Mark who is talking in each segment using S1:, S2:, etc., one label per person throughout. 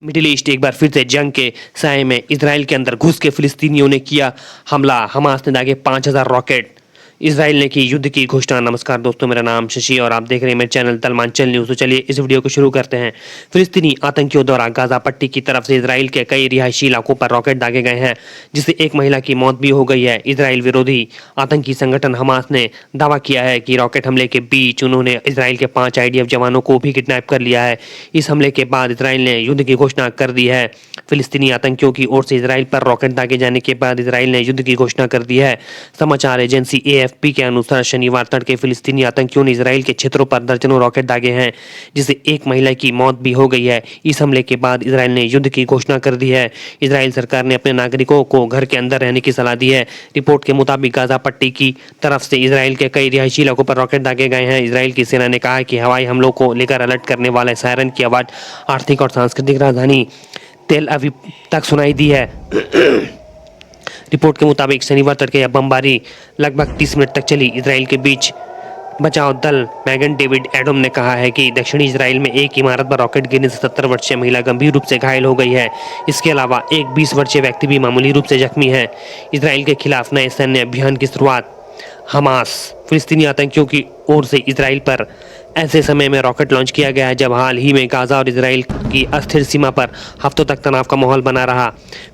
S1: Middle east एक बार फिर से जंग के साए में इजराइल के अंदर घुस के फिलिस्तीनियों ने किया हमला। हमास ने दागे 5000 रॉकेट। इजराइल ने की युद्ध की घोषणा। नमस्कार दोस्तों, मेरा नाम शशि और आप देख रहे हैं मेरे चैनल तलमांचल न्यूज। तो चलिए इस वीडियो को शुरू करते हैं। फिलिस्तीनी आतंकियों द्वारा गाजा पट्टी की तरफ से इजराइल के कई रिहायशी इलाकों पर रॉकेट दागे गए हैं, जिससे एक महिला की मौत भी हो गई है। इजराइल विरोधी आतंकी संगठन हमास ने दावा किया है कि रॉकेट हमले के बीच उन्होंने इजराइल के 5 IDF जवानों को भी किडनैप कर लिया है। इस हमले के बाद इजराइल ने युद्ध की घोषणा कर दी है। फिलिस्तीनी आतंकियों की ओर से इजराइल पर रॉकेट दागे जाने के बाद इजराइल ने युद्ध की घोषणा कर दी है। समाचार एजेंसी AFP के अनुसार शनिवार तड़के फिलिस्तीनी आतंकियों ने इजराइल के क्षेत्रों पर दर्जनों रॉकेट दागे हैं, जिससे एक महिला की मौत भी हो गई है। इस हमले के बाद इजराइल ने युद्ध की घोषणा कर दी है। इजराइल सरकार ने अपने नागरिकों को घर के अंदर रहने की सलाह दी है। रिपोर्ट के मुताबिक गाजा पट्टी की तरफ से इजराइल के कई रिहायशी इलाकों पर रॉकेट दागे गए हैं। इजराइल की सेना ने कहा कि हवाई हमलों को लेकर अलर्ट करने वाले सायरन की आवाज आर्थिक और सांस्कृतिक राजधानी तेल अवीव तक सुनाई दी है। रिपोर्ट के मुताबिक शनिवार तड़के यह बमबारी लगभग 30 मिनट तक चली। इजराइल के बीच बचाव दल मैगन डेविड एडम ने कहा है कि दक्षिणी इजराइल में एक इमारत पर रॉकेट गिरने से 70 वर्षीय महिला गंभीर रूप से घायल हो गई है। इसके अलावा एक 20 वर्षीय व्यक्ति भी मामूली रूप से जख्मी है। इजराइल के खिलाफ नए सैन्य अभियान की शुरुआत। हमास फिलिस्तीनी आतंकियों की ओर से इजराइल पर ऐसे समय में रॉकेट लॉन्च किया गया है जब हाल ही में गाजा और इजराइल की अस्थिर सीमा पर हफ्तों तक तनाव का माहौल बना रहा।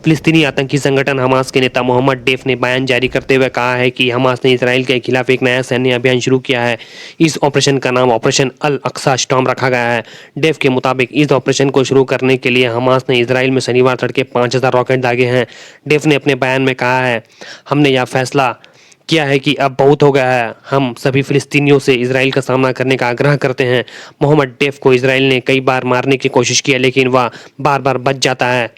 S1: फिलिस्तीनी आतंकी संगठन हमास के नेता मोहम्मद डेफ ने बयान जारी करते हुए कहा है कि हमास ने इजराइल के खिलाफ एक नया सैन्य अभियान शुरू किया है। इस ऑपरेशन का नाम ऑपरेशन अल अक्सा स्टॉर्म रखा गया है। डेफ के मुताबिक इस ऑपरेशन को शुरू करने के लिए हमास ने इजराइल में शनिवार तड़के 5000 रॉकेट दागे हैं। डेफ ने अपने बयान में कहा है, हमने यह फैसला किया है कि अब बहुत हो गया है। हम सभी फिलिस्तीनियों से इजराइल का सामना करने का आग्रह करते हैं। मोहम्मद डेफ को इजराइल ने कई बार मारने की कोशिश की है, लेकिन वह बार बार बच जाता है।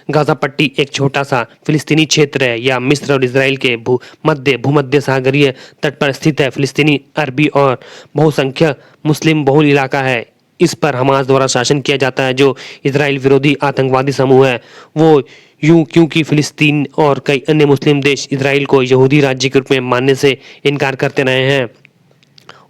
S1: गाजा पट्टी एक छोटा सा फिलिस्तीनी क्षेत्र है। यह मिस्र और इजराइल के भूमध्य सागरीय तट पर स्थित है। फिलिस्तीनी अरबी और बहुसंख्यक मुस्लिम बहुल इलाका है। इस पर हमास द्वारा शासन किया जाता है, जो इजराइल विरोधी आतंकवादी समूह है। वो क्योंकि फिलिस्तीन और कई अन्य मुस्लिम देश इजराइल को यहूदी राज्य के रूप में मानने से इनकार करते रहे हैं।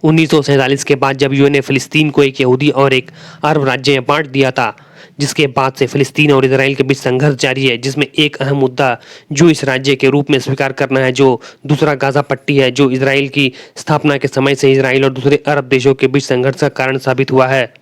S1: 1947 के बाद जब UN ने फिलिस्तीन को एक यहूदी और एक अरब राज्य में बांट दिया था, जिसके बाद से फिलिस्तीन और इजराइल के बीच संघर्ष जारी है, जिसमें एक अहम मुद्दा जो इस राज्य के रूप में स्वीकार करना है, जो दूसरा गाजा पट्टी है, जो इजराइल की स्थापना के समय से इजराइल और दूसरे अरब देशों के बीच संघर्ष का कारण साबित हुआ है।